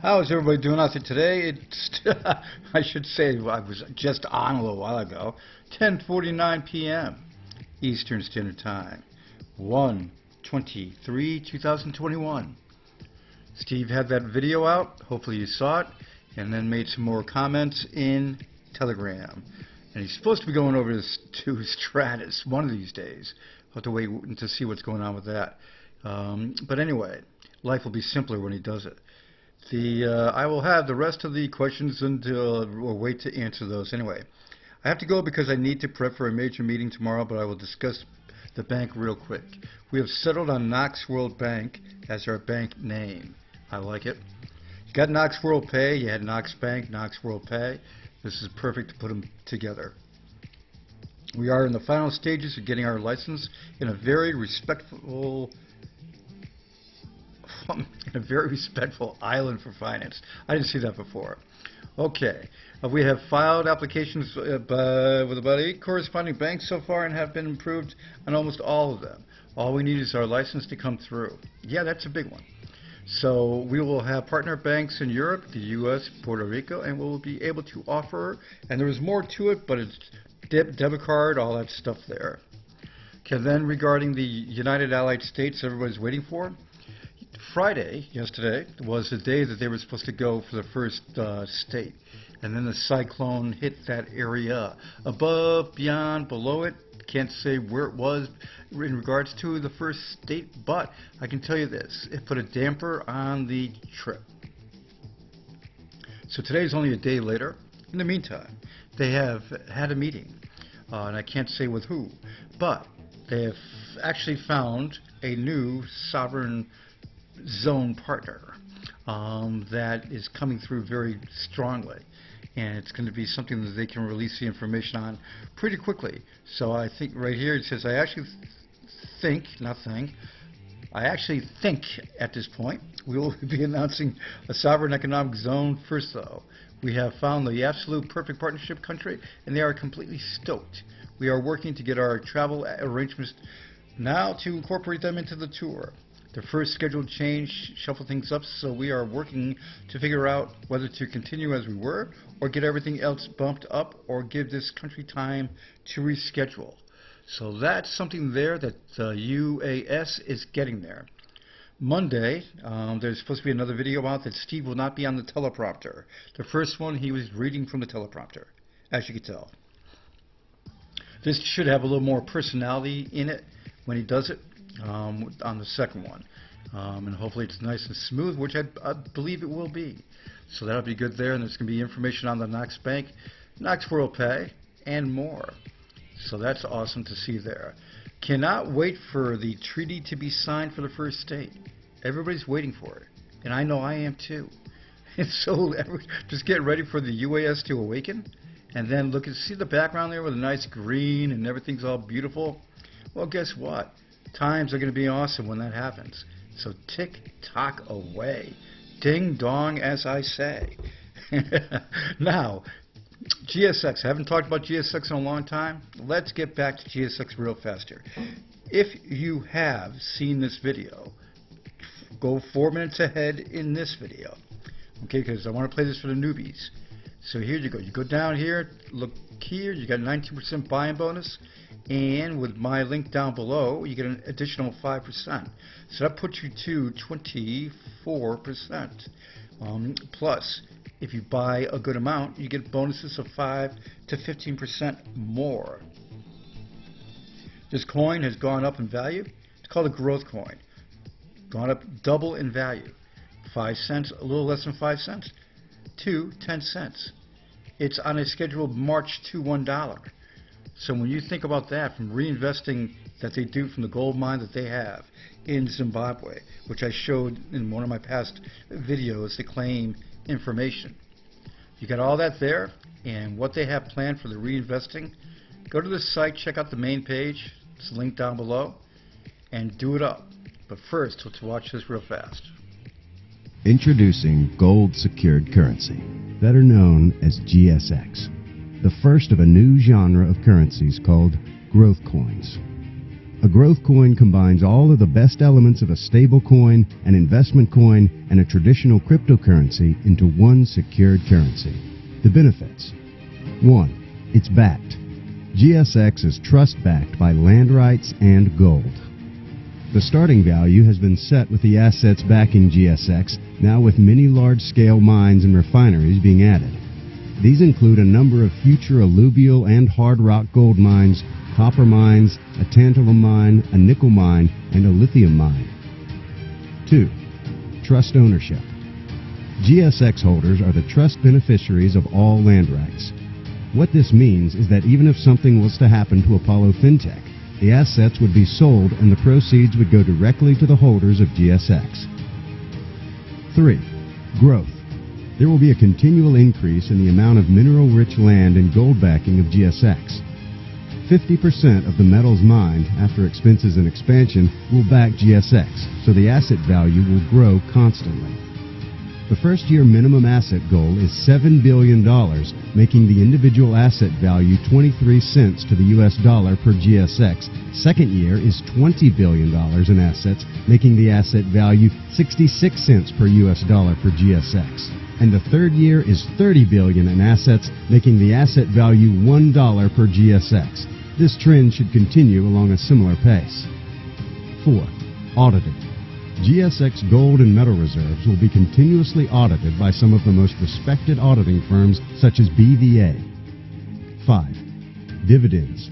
How's everybody doing out there today? It's I should say I was just on a little while ago. 10:49 p.m. Eastern Standard Time. 1/23/2021. Steve had that video out. Hopefully you saw it, and then made some more comments in Telegram. And he's supposed to be going over this to STRATUS one of these days. I'll have to wait to see what's going on with that. But anyway, life will be simpler when he does it. I will have the rest of the questions until we'll wait to answer those. Anyway, I have to go because I need to prep for a major meeting tomorrow, but I will discuss the bank real quick. We have settled on Knox World Bank as our bank name. I like it. You got Knox World Pay, you had Knox Bank, Knox World Pay. This is perfect to put them together. We are in the final stages of getting our license in a very respectful island for finance. I didn't see that before. Okay, we have filed applications with about 8 corresponding banks so far and have been approved on almost all of them. All we need is our license to come through. Yeah, that's a big one. So we will have partner banks in Europe, the US, Puerto Rico, and we'll be able to offer, and there is more to it, but it's debit card, all that stuff there. Okay, then regarding the United Allied States everybody's waiting for, Friday, yesterday, was the day that they were supposed to go for the first state. And then the cyclone hit that area above, beyond, below it. Can't say where it was in regards to the first state, but I can tell you this. It put a damper on the trip. So today's only a day later. In the meantime, they have had a meeting, and I can't say with who, but they have actually found a new sovereign zone partner that is coming through very strongly, and it's going to be something that they can release the information on pretty quickly. So I think right here it says I actually think at this point we will be announcing a sovereign economic zone first, though. We have found the absolute perfect partnership country, and they are completely stoked. We are working to get our travel arrangements now to incorporate them into the tour. The first scheduled change shuffle things up, so we are working to figure out whether to continue as we were or get everything else bumped up or give this country time to reschedule. So that's something there that the UAS is getting there. Monday, there's supposed to be another video out that Steve will not be on the teleprompter. The first one, he was reading from the teleprompter, as you can tell. This should have a little more personality in it when he does it. On the second one, and hopefully it's nice and smooth, which I believe it will be. So that'll be good there, and there's going to be information on the Knox Bank, Knox World Pay, and more. So that's awesome to see there. Cannot wait for the treaty to be signed for the first state. Everybody's waiting for it, and I know I am too. And so just get ready for the UAS to awaken, and then look and see the background there with a nice green and everything's all beautiful. Well, guess what? Times are going to be awesome when that happens. So tick-tock away. Ding-dong, as I say. Now, GSX. I haven't talked about GSX in a long time. Let's get back to GSX real fast here. If you have seen this video, go 4 minutes ahead in this video. Okay, because I want to play this for the newbies. So here you go. You go down here, look here, you got 19% buy-in bonus. And with my link down below, you get an additional 5%. So that puts you to 24%. Plus, if you buy a good amount, you get bonuses of 5 to 15% more. This coin has gone up in value. It's called a growth coin. Gone up double in value. 5 cents, a little less than 5 cents, to 10 cents. It's on a scheduled march to $1. So when you think about that, from reinvesting that they do from the gold mine that they have in Zimbabwe, which I showed in one of my past videos, the claim information. You got all that there, and what they have planned for the reinvesting. Go to the site, check out the main page, it's linked down below, and do it up. But first, let's watch this real fast. Introducing gold secured currency, better known as GSX. The first of a new genre of currencies called growth coins. A growth coin combines all of the best elements of a stable coin, an investment coin, and a traditional cryptocurrency into one secured currency. The benefits. 1. It's backed. GSX is trust-backed by land rights and gold. The starting value has been set with the assets backing GSX, now with many large-scale mines and refineries being added. These include a number of future alluvial and hard rock gold mines, copper mines, a tantalum mine, a nickel mine, and a lithium mine. 2. Trust ownership. GSX holders are the trust beneficiaries of all land rights. What this means is that even if something was to happen to Apollo FinTech, the assets would be sold and the proceeds would go directly to the holders of GSX. 3. Growth. There will be a continual increase in the amount of mineral-rich land and gold backing of GSX. 50% of the metals mined, after expenses and expansion, will back GSX, so the asset value will grow constantly. The first-year minimum asset goal is $7 billion, making the individual asset value 23 cents to the US dollar per GSX. Second year is $20 billion in assets, making the asset value 66 cents per US dollar per GSX. And the third year is $30 billion in assets, making the asset value $1 per GSX. This trend should continue along a similar pace. 4. Audited. GSX gold and metal reserves will be continuously audited by some of the most respected auditing firms such as BVA. 5. Dividends.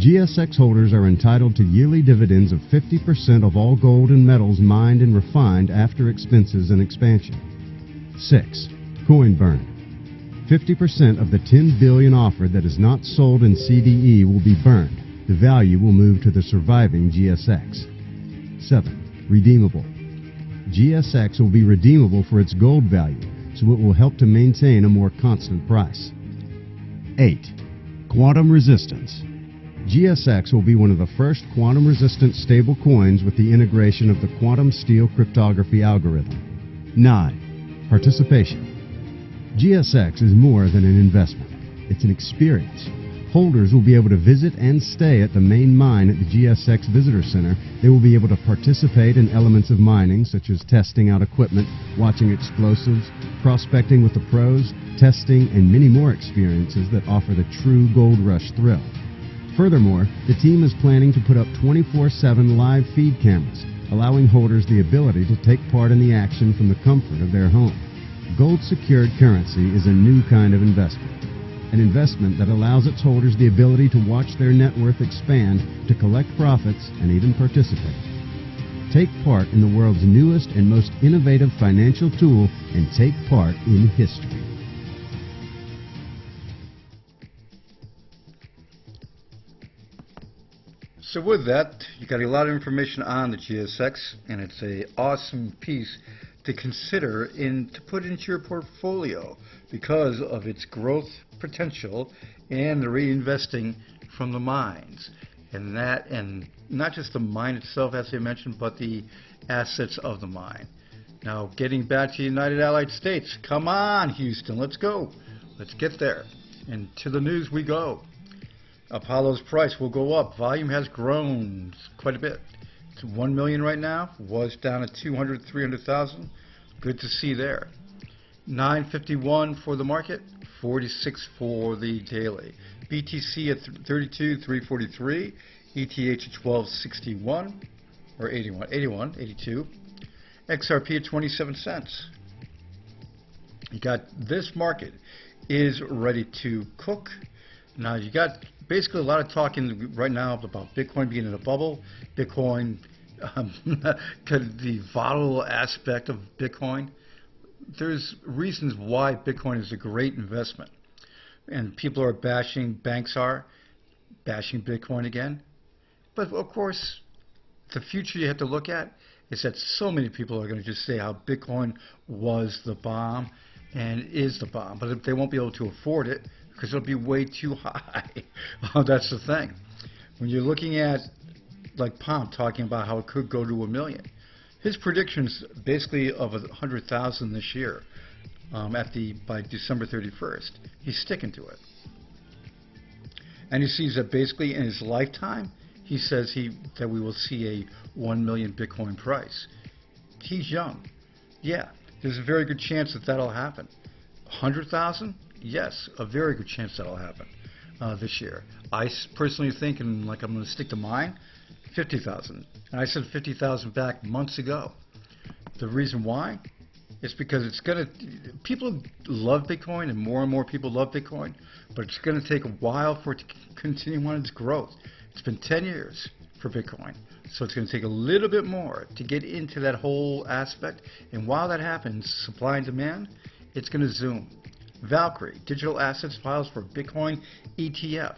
GSX holders are entitled to yearly dividends of 50% of all gold and metals mined and refined after expenses and expansion. 6. Coin burn. 50% of the $10 billion offered that is not sold in CDE will be burned. The value will move to the surviving GSX. 7. Redeemable. GSX will be redeemable for its gold value, so it will help to maintain a more constant price. 8. Quantum resistance. GSX will be one of the first quantum-resistant stable coins with the integration of the quantum steel cryptography algorithm. 9. Participation. GSX is more than an investment. It's an experience. Holders will be able to visit and stay at the main mine at the GSX Visitor Center. They will be able to participate in elements of mining, such as testing out equipment, watching explosives, prospecting with the pros, testing, and many more experiences that offer the true gold rush thrill. Furthermore, the team is planning to put up 24/7 live feed cameras, allowing holders the ability to take part in the action from the comfort of their home. Gold-secured currency is a new kind of investment. An investment that allows its holders the ability to watch their net worth expand, to collect profits, and even participate. Take part in the world's newest and most innovative financial tool and take part in history. So with that, you got a lot of information on the GSX, and it's an awesome piece to consider and to put into your portfolio because of its growth potential and the reinvesting from the mines. And not just the mine itself, as I mentioned, but the assets of the mine. Now, getting back to the United Allied States, come on, Houston, let's go. Let's get there. And to the news we go. Apollo's price will go up. Volume has grown quite a bit. It's 1 million right now. Was down at 200, 300,000. Good to see there. 951 for the market, 46 for the daily. BTC at 32, 343. ETH at 1261 or 82. XRP at 27 cents. You got this market is ready to cook. Now you got basically a lot of talking right now about Bitcoin being in a bubble, Bitcoin, the volatile aspect of Bitcoin. There's reasons why Bitcoin is a great investment. And people are bashing, banks are bashing Bitcoin again. But of course, the future you have to look at is that so many people are going to just say how Bitcoin was the bomb and is the bomb. But they won't be able to afford it because it'll be way too high. That's the thing. When you're looking at, like Pomp talking about how it could go to 1 million, his predictions basically of 100,000 this year by December 31st. He's sticking to it. And he sees that basically in his lifetime, he says that we will see a 1 million Bitcoin price. He's young. Yeah, there's a very good chance that that'll happen. 100,000? Yes, a very good chance that'll happen this year. I personally think, and like I'm going to stick to mine, 50,000. And I said 50,000 back months ago. The reason why is because people love Bitcoin, and more people love Bitcoin, but it's going to take a while for it to continue on its growth. It's been 10 years for Bitcoin, so it's going to take a little bit more to get into that whole aspect. And while that happens, supply and demand, it's going to zoom. Valkyrie, digital assets files for Bitcoin ETF.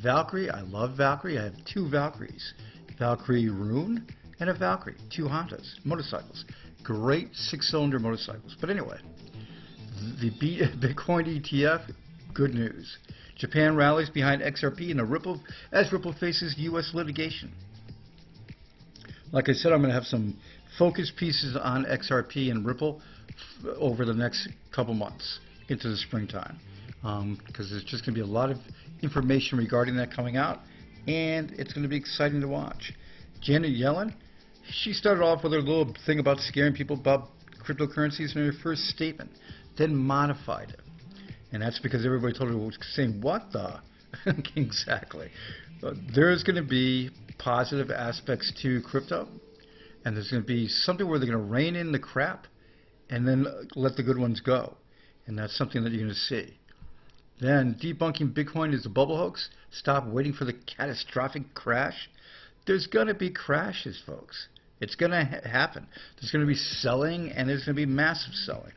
Valkyrie, I love Valkyrie. I have two Valkyries, Valkyrie Rune and a Valkyrie, two Hondas, motorcycles. Great 6-cylinder motorcycles. But anyway, the Bitcoin ETF, good news. Japan rallies behind XRP as Ripple faces U.S. litigation. Like I said, I'm going to have some focus pieces on XRP and Ripple over the next couple months into the springtime, because there's just going to be a lot of information regarding that coming out, and it's going to be exciting to watch. Janet Yellen, she started off with her little thing about scaring people about cryptocurrencies in her first statement, then modified it. And that's because everybody told her, was saying, what the? Exactly. There's going to be positive aspects to crypto, and there's going to be something where they're going to rein in the crap and then let the good ones go. And that's something that you're going to see. Then, debunking Bitcoin is a bubble hoax. Stop waiting for the catastrophic crash. There's going to be crashes, folks. It's going to happen. There's going to be selling, and there's going to be massive selling.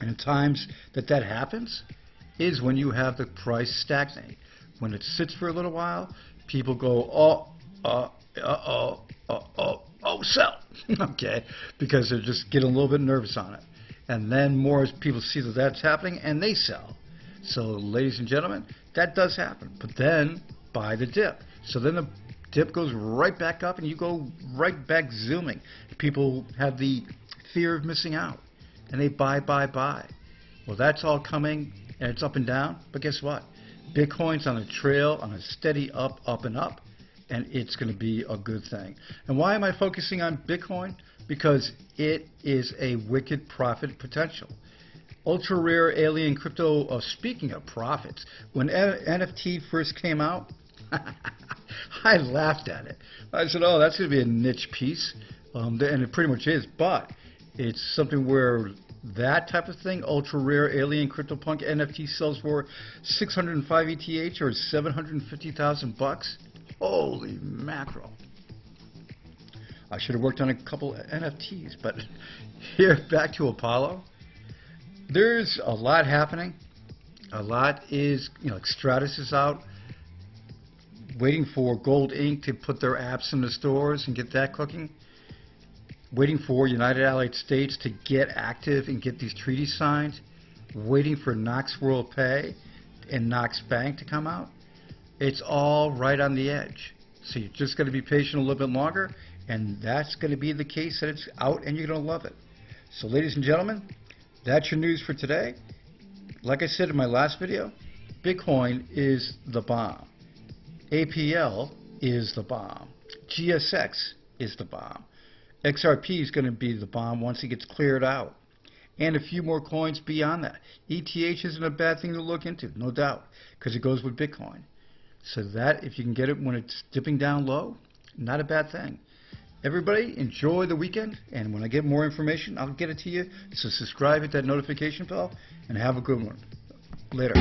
And at times that happens is when you have the price stagnate. When it sits for a little while, people go, sell. Okay, because they're just getting a little bit nervous on it. And then more people see that that's happening, and they sell. So, ladies and gentlemen, that does happen. But then, buy the dip. So then the dip goes right back up, and you go right back zooming. People have the fear of missing out, and they buy. Well, that's all coming, and it's up and down. But guess what? Bitcoin's on a trail, on a steady up, and up, and it's going to be a good thing. And why am I focusing on Bitcoin? Because it is a wicked profit potential. Ultra rare alien crypto, speaking of profits, when NFT first came out, I laughed at it. I said, oh, that's going to be a niche piece. And it pretty much is, but it's something where that type of thing, ultra rare alien CryptoPunk NFT, sells for 605 ETH or 750,000 bucks. Holy mackerel. I should have worked on a couple NFTs, but here, back to Apollo. There's a lot happening. A lot is, like STRATUS is out, waiting for Gold Inc. to put their apps in the stores and get that cooking. Waiting for United Allied States to get active and get these treaties signed. Waiting for Knox World Pay and Knox Bank to come out. It's all right on the edge. So you're just going to be patient a little bit longer, and that's going to be the case that it's out and you're going to love it. So ladies and gentlemen, that's your news for today. Like I said in my last video, Bitcoin is the bomb. APL is the bomb. GSX is the bomb. XRP is going to be the bomb once it gets cleared out. And a few more coins beyond that. ETH isn't a bad thing to look into, no doubt, because it goes with Bitcoin. So that, if you can get it when it's dipping down low, not a bad thing. Everybody, enjoy the weekend, and when I get more information, I'll get it to you. So subscribe, hit that notification bell, and have a good one. Later.